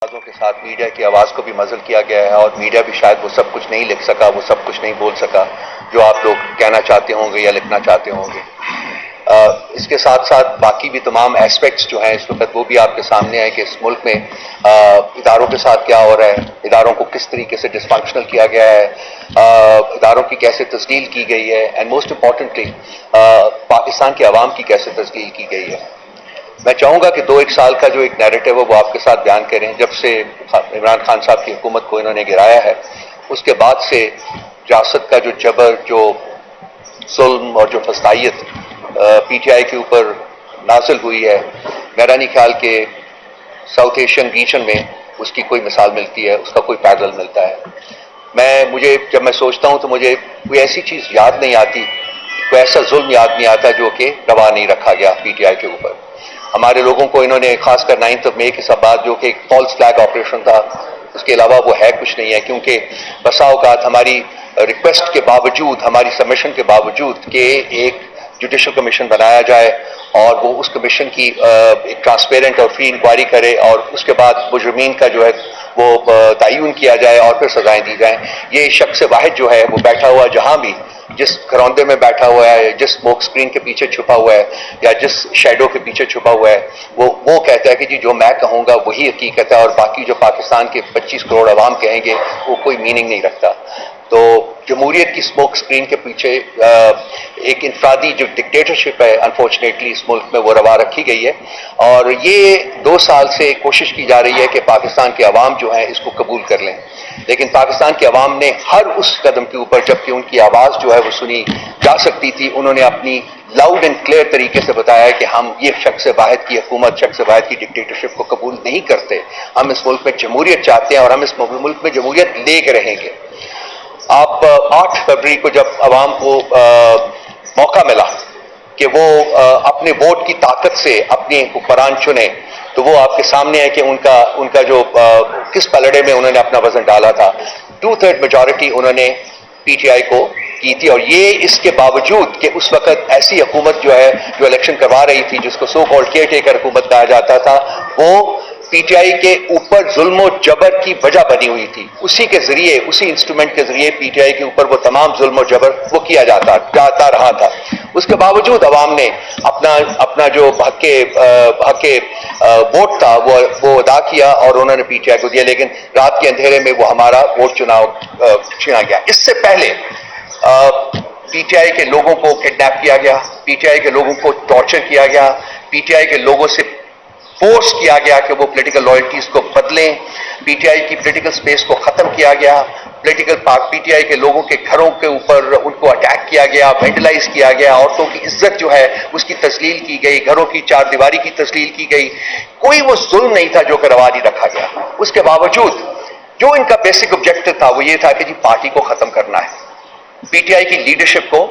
آوازوں کے ساتھ میڈیا کی آواز کو بھی مزل کیا گیا ہے، اور میڈیا بھی شاید وہ سب کچھ نہیں لکھ سکا، وہ سب کچھ نہیں بول سکا جو آپ لوگ کہنا چاہتے ہوں گے یا لکھنا چاہتے ہوں گے۔ اس کے ساتھ ساتھ باقی بھی تمام ایسپیکٹس جو ہیں اس وقت وہ بھی آپ کے سامنے ہیں کہ اس ملک میں اداروں کے ساتھ کیا ہو رہا ہے، اداروں کو کس طریقے سے ڈسفنکشنل کیا گیا ہے، اداروں کی کیسے تذلیل کی گئی ہے، اینڈ موسٹ امپورٹنٹلی پاکستان کے عوام کی کیسے تذلیل کی گئی ہے۔ میں چاہوں گا کہ 2-1 سال کا جو ایک نیریٹو ہے وہ آپ کے ساتھ بیان کریں۔ جب سے عمران خان صاحب کی حکومت کو انہوں نے گرایا ہے، اس کے بعد سے ریاست کا جو جبر، جو ظلم اور جو فسطائیت پی ٹی آئی کے اوپر نازل ہوئی ہے، میرا نہیں خیال کہ ساؤتھ ایشین ریجن میں اس کی کوئی مثال ملتی ہے، اس کا کوئی پیرل ملتا ہے۔ جب میں سوچتا ہوں تو مجھے کوئی ایسی چیز یاد نہیں آتی، کوئی ایسا ظلم یاد نہیں آتا جو کہ روا نہیں رکھا گیا پی ٹی آئی کے اوپر۔ ہمارے لوگوں کو انہوں نے خاص کر 9 مئی کے بعد جو کہ ایک فالس فلیگ آپریشن تھا، اس کے علاوہ وہ ہے کچھ نہیں ہے، کیونکہ بسا اوقات ہماری ریکویسٹ کے باوجود، ہماری سبمیشن کے باوجود کہ ایک جوڈیشل کمیشن بنایا جائے اور وہ اس کمیشن کی ایک ٹرانسپیرنٹ اور فری انکوائری کرے، اور اس کے بعد مجرمین کا جو ہے وہ تعین کیا جائے اور پھر سزائیں دی جائیں۔ یہ شخص واحد جو ہے وہ بیٹھا ہوا جہاں بھی، جس گھروندے میں بیٹھا ہوا ہے، جس اسموک اسکرین کے پیچھے چھپا ہوا ہے یا جس شیڈو کے پیچھے چھپا ہوا ہے، وہ کہتا ہے کہ جی جو میں کہوں گا وہی حقیقت ہے، اور باقی جو پاکستان کے 25 کروڑ عوام کہیں گے وہ کوئی میننگ نہیں رکھتا۔ تو جمہوریت کی اسموک اسکرین کے پیچھے ایک انفرادی جو ڈکٹیٹرشپ ہے انفارچونیٹلی اس ملک میں وہ روا رکھی گئی ہے، اور یہ 2 سال سے کوشش کی جا رہی ہے کہ پاکستان کے عوام جو ہیں اس کو قبول کر لیں، لیکن پاکستان کے عوام نے ہر اس قدم کے اوپر جبکہ ان کی آواز جو ہے وہ سنی جا سکتی تھی، انہوں نے اپنی لاؤڈ اینڈ کلیئر طریقے سے بتایا ہے کہ ہم یہ شخص واحد کی حکومت، شخص واحد کی ڈکٹیٹرشپ کو قبول نہیں کرتے، ہم اس ملک میں جمہوریت چاہتے ہیں اور ہم اس ملک میں جمہوریت لے کے رہیں گے۔ آپ 8 فروری کو جب عوام کو موقع ملا کہ وہ اپنے ووٹ کی طاقت سے اپنے حکمران چنے، تو وہ آپ کے سامنے ہے کہ ان کا جو کس پلڑے میں انہوں نے اپنا وزن ڈالا تھا۔ 2/3 میجورٹی انہوں نے پی ٹی آئی کو کی تھی، اور یہ اس کے باوجود کہ اس وقت ایسی حکومت جو ہے جو الیکشن کروا رہی تھی، جس کو سو کالڈ کیئر ٹیکر حکومت کہا جاتا تھا، وہ پی ٹی آئی کے اوپر ظلم و جبر کی وجہ بنی ہوئی تھی۔ اسی کے ذریعے، اسی انسٹرومنٹ کے ذریعے پی ٹی آئی کے اوپر وہ تمام ظلم و جبر وہ کیا جاتا رہا تھا۔ اس کے باوجود عوام نے اپنا جو حق ووٹ تھا وہ ادا کیا اور انہوں نے پی ٹی آئی کو دیا، لیکن رات کے اندھیرے میں وہ ہمارا ووٹ چھینا گیا۔ اس سے پہلے پی ٹی آئی کے لوگوں کو کڈنیپ کیا گیا، پی ٹی آئی کے لوگوں کو ٹارچر کیا گیا، پی ٹی آئی کے لوگوں سے فورس کیا گیا کہ وہ پولیٹیکل لائلٹیز کو بدلیں، پی ٹی آئی کی پولیٹیکل سپیس کو ختم کیا گیا، پی ٹی آئی کے لوگوں کے گھروں کے اوپر ان کو اٹیک کیا گیا، وینڈلائز کیا گیا، عورتوں کی عزت جو ہے اس کی تذلیل کی گئی، گھروں کی 4 دیواری کی تذلیل کی گئی۔ کوئی وہ ظلم نہیں تھا جو کہ روا نہیں رکھا گیا۔ اس کے باوجود جو ان کا بیسک آبجیکٹو تھا وہ یہ تھا کہ جی پارٹی کو ختم کرنا ہے، پی ٹی آئی کی لیڈرشپ کو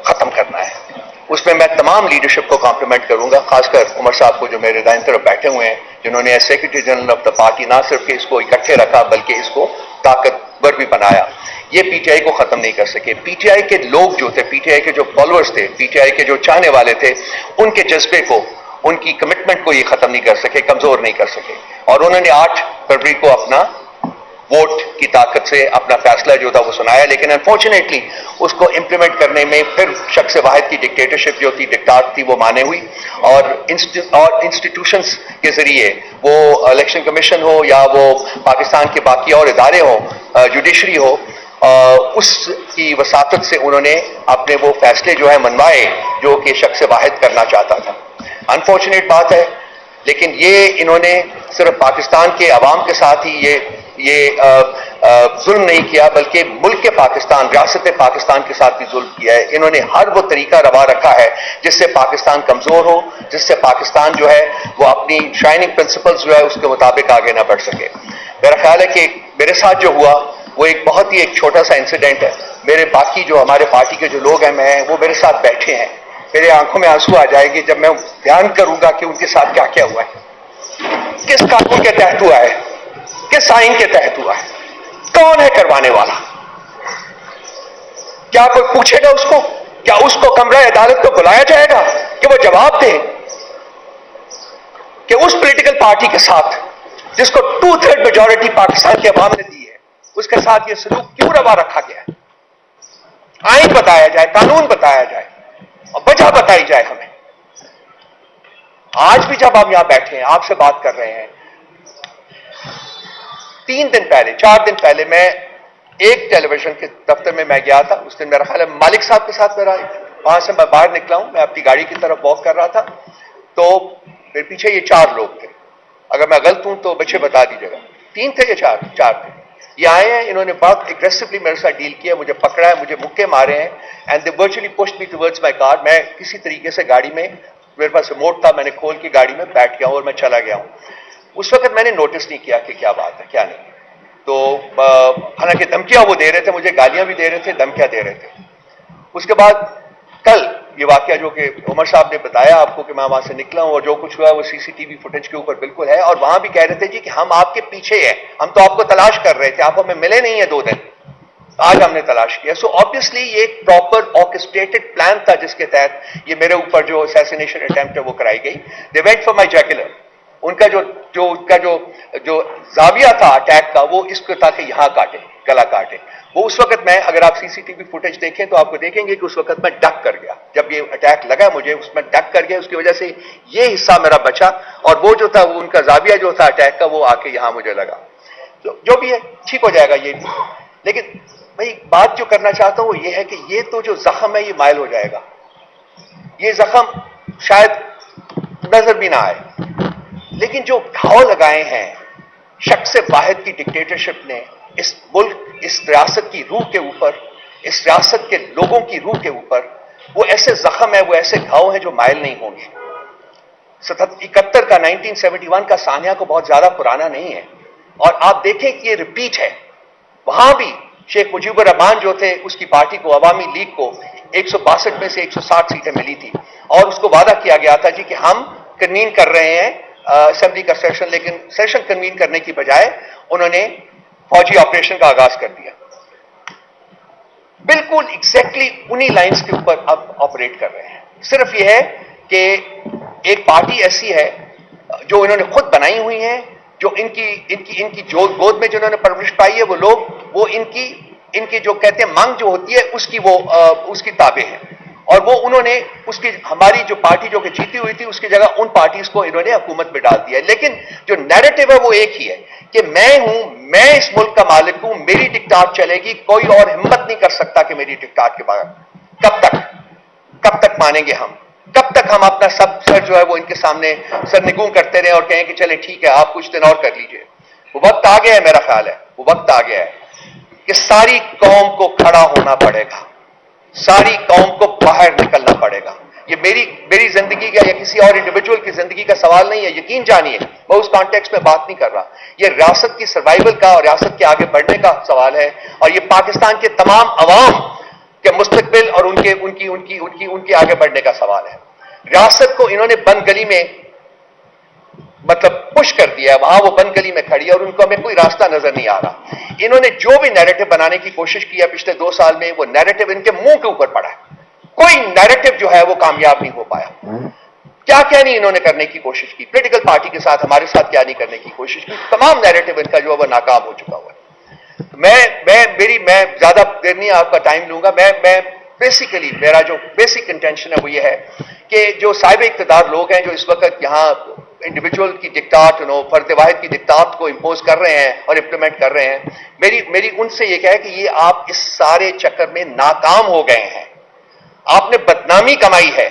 ختم کرنا ہے۔ اس میں تمام لیڈرشپ کو کمپلیمنٹ کروں گا، خاص کر عمر صاحب کو جو میرے دائیں طرف بیٹھے ہوئے ہیں، جنہوں نے as secretary general of the party نہ صرف کہ اس کو اکٹھے رکھا بلکہ اس کو طاقتور بھی بنایا۔ یہ پی ٹی آئی کو ختم نہیں کر سکے۔ پی ٹی آئی کے لوگ جو تھے، پی ٹی آئی کے جو فالوورز تھے، پی ٹی آئی کے جو چاہنے والے تھے، ان کے جذبے کو، ان کی کمٹمنٹ کو یہ ختم نہیں کر سکے، کمزور نہیں کر سکے، اور انہوں نے 8 فروری کو اپنا ووٹ کی طاقت سے اپنا فیصلہ جو تھا وہ سنایا، لیکن انفارچونیٹلی اس کو امپلیمنٹ کرنے میں پھر شخص واحد کی ڈکٹیٹرشپ جو تھی، ڈکٹاٹ تھی، وہ مانے ہوئی، اور انسٹیٹیوشنز کے ذریعے وہ الیکشن کمیشن ہو یا وہ پاکستان کے باقی اور ادارے ہوں، جوڈیشری ہو، اس کی وساطت سے انہوں نے اپنے وہ فیصلے جو ہے منوائے جو کہ شخص واحد کرنا چاہتا تھا۔ انفارچونیٹ بات ہے، لیکن یہ انہوں نے صرف پاکستان کے عوام کے ساتھ ہی یہ ظلم نہیں کیا، بلکہ ملک پاکستان، ریاست پاکستان کے ساتھ بھی ظلم کیا ہے۔ انہوں نے ہر وہ طریقہ روا رکھا ہے جس سے پاکستان کمزور ہو، جس سے پاکستان جو ہے وہ اپنی شائننگ پرنسپلز جو ہے اس کے مطابق آگے نہ بڑھ سکے۔ میرا خیال ہے کہ میرے ساتھ جو ہوا وہ ایک بہت ہی چھوٹا سا انسیڈنٹ ہے۔ میرے باقی جو ہمارے پارٹی کے جو لوگ ہیں، وہ میرے ساتھ بیٹھے ہیں، میرے آنکھوں میں آنسو آ جائے گی جب میں بیان کروں گا کہ ان کے ساتھ کیا کیا ہوا ہے، کس قانون کے تحت ہوا ہے، کس آئین کے تحت ہوا ہے، کون ہے کروانے والا۔ کیا کوئی پوچھے گا اس کو؟ کیا اس کو کمرہ عدالت کو بلایا جائے گا کہ وہ جواب دے کہ اس پولیٹیکل پارٹی کے ساتھ جس کو 2/3 میجورٹی پاکستان کے عوام نے دی ہے، اس کے ساتھ یہ سلوک کیوں روا رکھا گیا ہے؟ آئین بتایا جائے، قانون بتایا جائے اور وجہ بتائی جائے ہمیں. آج بھی جب ہم یہاں بیٹھے ہیں آپ سے بات کر رہے ہیں، 3 دن پہلے 4 دن پہلے میں ایک ٹیلی ویژن کے دفتر میں گیا تھا. اس دن میرا خیال ہے مالک صاحب کے ساتھ میرا، وہاں سے میں باہر نکلا ہوں، میں اپنی گاڑی کی طرف واک کر رہا تھا، تو میرے پیچھے یہ 4 لوگ تھے. اگر میں غلط ہوں تو بچے بتا دیجیے گا. 3 تھے یا 4 تھے. یہ آئے ہیں، انہوں نے بہت اگریسولی میرے ساتھ ڈیل کیا، مجھے پکڑا ہے، مجھے مکے مارے ہیں. And they virtually pushed me towards my car. میں کسی طریقے سے گاڑی میں، میرے پاس ریموٹ تھا، میں نے کھول کے گاڑی میں بیٹھ گیا ہوں اور میں چلا گیا ہوں. اس وقت میں نے نوٹس نہیں کیا کہ کیا بات ہے کیا نہیں. تو حالانکہ دھمکیاں وہ دے رہے تھے، مجھے گالیاں بھی دے رہے تھے، دھمکیاں دے رہے تھے. اس کے بعد کل یہ واقعہ جو کہ عمر صاحب نے بتایا آپ کو کہ میں وہاں سے نکلا ہوں اور جو کچھ ہوا وہ CCTV فوٹیج کے اوپر بالکل ہے. اور وہاں بھی کہہ رہے تھے جی کہ ہم آپ کے پیچھے ہیں، ہم تو آپ کو تلاش کر رہے تھے، آپ ہمیں ملے نہیں ہیں 2 دن، آج ہم نے تلاش کیا. سو آبویسلی یہ ایک پراپر آرکسٹریٹڈ پلان تھا جس کے تحت یہ میرے اوپر جو اسیسینیشن اٹیمپٹ ہے وہ کرائی گئی. They went for my جیکولر. ان کا جو زاویہ تھا اٹیک کا وہ اس کو تھا کہ یہاں کاٹے، گلا کاٹے. وہ اس وقت میں، اگر آپ CCTV فوٹیج دیکھیں تو آپ کو دیکھیں گے کہ اس وقت میں ڈک کر گیا. جب یہ اٹیک لگا مجھے، اس میں ڈک کر گیا، اس کی وجہ سے یہ حصہ میرا بچا. اور وہ جو تھا، وہ ان کا زاویہ جو تھا اٹیک کا، وہ آ کے یہاں مجھے لگا. جو بھی ہے ٹھیک ہو جائے گا یہ بھی. لیکن بھائی بات جو کرنا چاہتا ہوں وہ یہ ہے کہ یہ تو جو زخم ہے یہ مائل ہو جائے گا. یہ زخم شاید نظر بھی نہ آئے، لیکن جو گھاؤ لگائے ہیں شخص واحد کی ڈکٹیٹرشپ نے اس ملک، اس ریاست کی روح کے اوپر، اس ریاست کے لوگوں کی روح کے اوپر، وہ ایسے زخم ہے، وہ ایسے گھاؤ ہیں جو مائل نہیں ہوں گے. 71 کا 1971 کا سانحہ کو بہت زیادہ پرانا نہیں ہے. اور آپ دیکھیں کہ یہ ریپیٹ ہے. وہاں بھی شیخ مجیب الرحمان جو تھے، اس کی پارٹی کو، عوامی لیگ کو 162 میں سے 160 سیٹیں ملی تھی اور اس کو وعدہ کیا گیا تھا جی کہ ہم کنوین کر رہے ہیں اسمبلی کا سیشن. لیکن سیشن کنوین کرنے کی بجائے انہوں نے فوجی آپریشن کا آغاز کر دیا. بالکل ایگزیکٹلی انہی لائنز کے اوپر اب آپریٹ کر رہے ہیں. صرف یہ ہے کہ ایک پارٹی ایسی ہے جو انہوں نے خود بنائی ہوئی ہے، جو ان کی جو گود میں جنہوں نے پرورش پائی ہے وہ لوگ، وہ ان کی جو کہتے ہیں مانگ جو ہوتی ہے اس کی تابع ہے. اور وہ انہوں نے اس کی، ہماری جو پارٹی جو کہ جیتی ہوئی تھی، اس کی جگہ ان پارٹیز کو انہوں نے حکومت میں ڈال دیا ہے. لیکن جو نیریٹو ہے وہ ایک ہی ہے کہ میں ہوں، میں اس ملک کا مالک ہوں، میری ڈکٹات چلے گی، کوئی اور ہمت نہیں کر سکتا کہ میری ڈکٹات کے بعد. کب تک مانیں گے ہم؟ کب تک ہم اپنا سر جو ہے وہ ان کے سامنے سرنگوں کرتے رہے اور کہیں کہ چلے ٹھیک ہے آپ کچھ دن اور کر لیجئے؟ وہ وقت آ گیا ہے، میرا خیال ہے وہ وقت آ گیا ہے کہ ساری قوم کو کھڑا ہونا پڑے گا، ساری قوم کو باہر نکلنا پڑے گا. یہ میری زندگی کا یا کسی اور انڈیویجول کی زندگی کا سوال نہیں ہے، یقین جانیے میں اس کانٹیکس میں بات نہیں کر رہا. یہ ریاست کی سروائیول کا اور ریاست کے آگے بڑھنے کا سوال ہے، اور یہ پاکستان کے تمام عوام کے مستقبل اور ان کے آگے بڑھنے کا سوال ہے. ریاست کو انہوں نے بند گلی میں مطلب پش کر دیا ہے، وہاں وہ بند گلی میں کھڑی ہے اور ان کو ہمیں کوئی راستہ نظر نہیں آ رہا. انہوں نے جو بھی نیریٹو بنانے کی کوشش کی ہے پچھلے 2 سال میں، وہ نیریٹو ان کے منہ کے اوپر پڑا ہے. کوئی نیریٹو جو ہے وہ کامیاب نہیں ہو پایا. کیا نہیں انہوں نے کرنے کی کوشش کی، پولیٹیکل پارٹی کے ساتھ، ہمارے ساتھ کیا نہیں کرنے کی کوشش کی. تمام نیریٹو ان کا جو ہے وہ ناکام ہو چکا ہوا ہے. میں زیادہ دیر نہیں آپ کا ٹائم لوں گا. میں بیسیکلی میرا جو بیسک انٹینشن ہے وہ یہ ہے کہ جو صاحب اقتدار لوگ ہیں جو اس وقت یہاں انڈیویجول کی ڈکٹات، فرد واحد کی ڈکٹات کو امپوز کر رہے ہیں اور امپلیمنٹ کر رہے ہیں، میری ان سے یہ ہے کہ یہ آپ اس سارے چکر میں ناکام ہو گئے ہیں. آپ نے بدنامی کمائی ہے.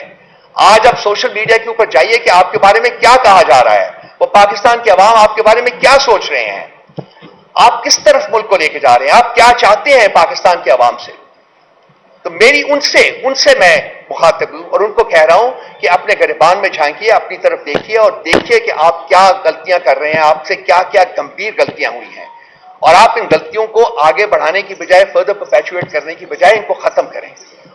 آج آپ سوشل میڈیا کے اوپر جائیے کہ آپ کے بارے میں کیا کہا جا رہا ہے، وہ پاکستان کے عوام آپ کے بارے میں کیا سوچ رہے ہیں، آپ کس طرف ملک کو لے کے جا رہے ہیں، آپ کیا چاہتے ہیں پاکستان کے عوام سے. تو میری ان سے میں مخاطب ہوں اور ان کو کہہ رہا ہوں کہ اپنے گریبان میں جھانکیے، اپنی طرف دیکھیے اور دیکھیے کہ آپ کیا غلطیاں کر رہے ہیں، آپ سے کیا گمبھیر غلطیاں ہوئی ہیں، اور آپ ان غلطیوں کو آگے بڑھانے کی بجائے، فردر پرپیچویٹ کرنے کی بجائے ان کو ختم کریں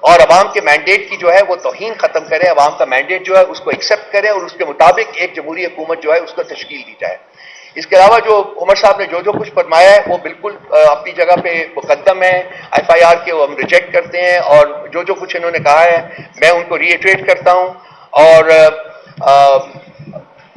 اور عوام کے مینڈیٹ کی جو ہے وہ توہین ختم کریں. عوام کا مینڈیٹ جو ہے اس کو ایکسیپٹ کریں اور اس کے مطابق ایک جمہوری حکومت جو ہے اس کو تشکیل دی جائے. اس کے علاوہ جو عمر صاحب نے جو کچھ فرمایا ہے وہ بالکل اپنی جگہ پہ مقدم ہے. FIR کے وہ ہم ریجیکٹ کرتے ہیں اور جو کچھ انہوں نے کہا ہے میں ان کو ری ایٹریٹ کرتا ہوں. اور